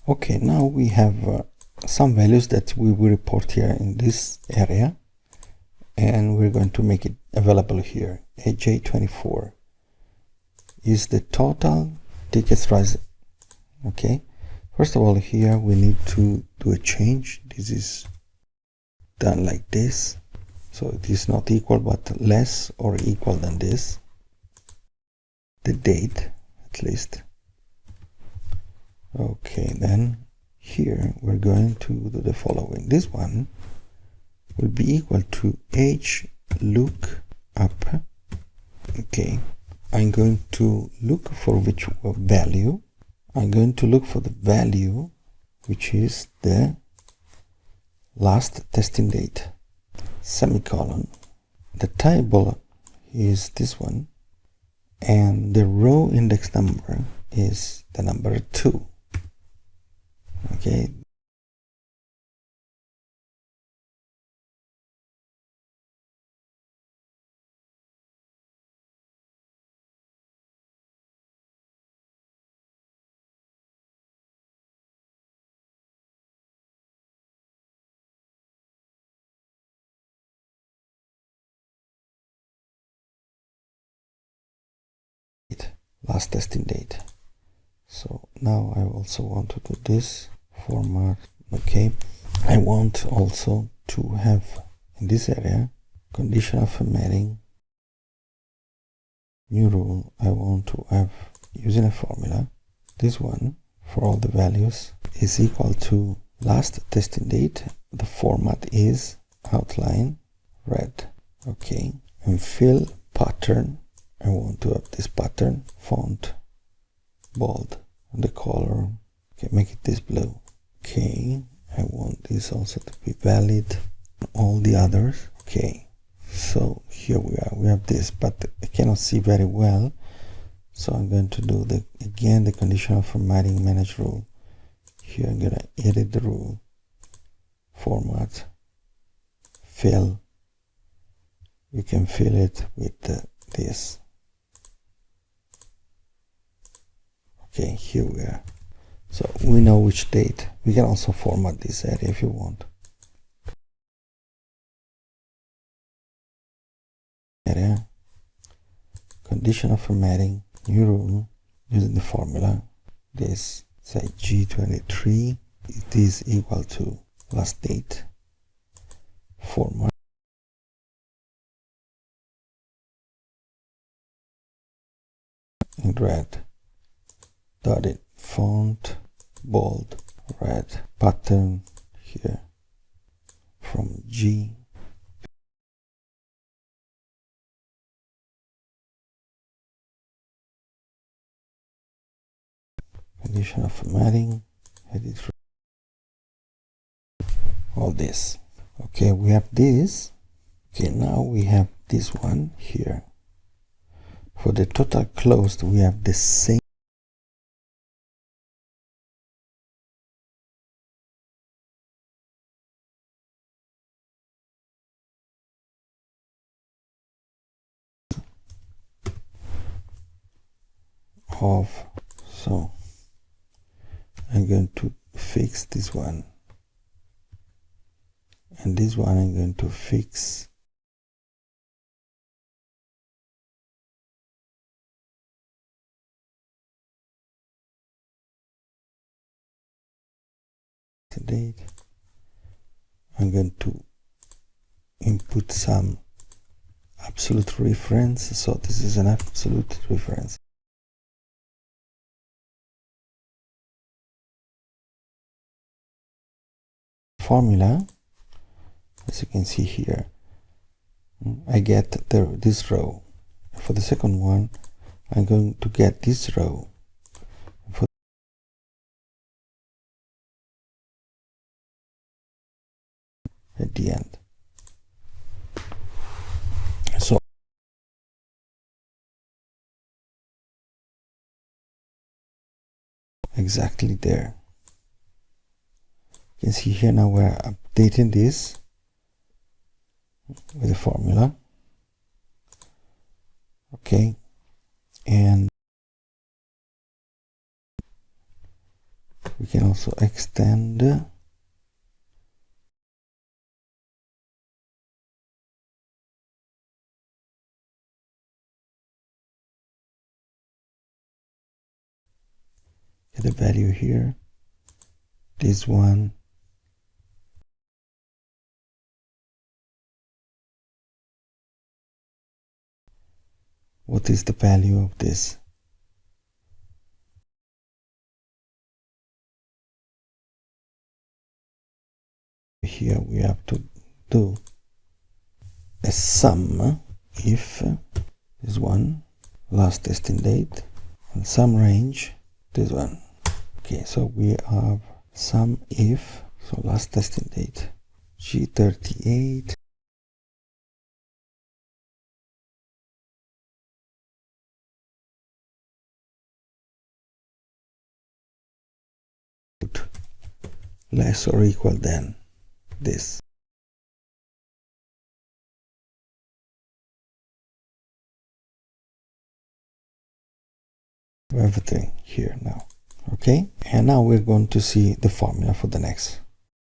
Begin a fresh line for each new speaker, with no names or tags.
Okay, now we have some values that we will report here in this area, and we're going to make it available here. AJ24 is the total tickets rise. Okay, first of all, here we need to do a change. This is done like this, so it is not equal but less or equal than this, the date at least. Okay, then here we're going to do the following. This one will be equal to hlookup. Okay, I'm going to look for which value. I'm going to look for the value which is the last testing date, semicolon. The table is this one, and the row index number is the number 2. Okay, last testing date. So now I also want to do this format. Okay, I want also to have in this area conditional formatting, new rule. I want to have using a formula. This one for all the values is equal to last testing date. The format is outline red. Okay, and fill pattern. I want to have this pattern, font, bold, and the color. Okay, make it this blue. Okay, I want this also to be valid. All the others. Okay, so here we are. We have this, but I cannot see very well. So I'm going to do again the conditional formatting manage rule. Here I'm going to edit the rule, format, fill. You can fill it with this. Okay, here we are. So we know which date. We can also format this area if you want. Area, conditional formatting, new rule, using the formula. This say G23, it is equal to last date, format, in red, dotted, font, bold, red, pattern here from G, conditional formatting, edit, all this. Okay, we have this. Okay, now we have this one here. For the total closed, we have the same of. So I'm going to fix this one, and this one I'm going to fix the date. I'm going to input some absolute reference, so this is an absolute reference. Formula, as you can see here, I get this row. For the second one, I'm going to get this row. For at the end. So exactly there. You can see here now we're updating this with the formula. Okay, and we can also extend the value here, this one, what is the value of this? Here we have to do a sum if this one, last testing date, and sum range, this one. Okay, so we have sum if, so last testing date, G38, less or equal than this. We have everything here now. Okay, and now we're going to see the formula for the next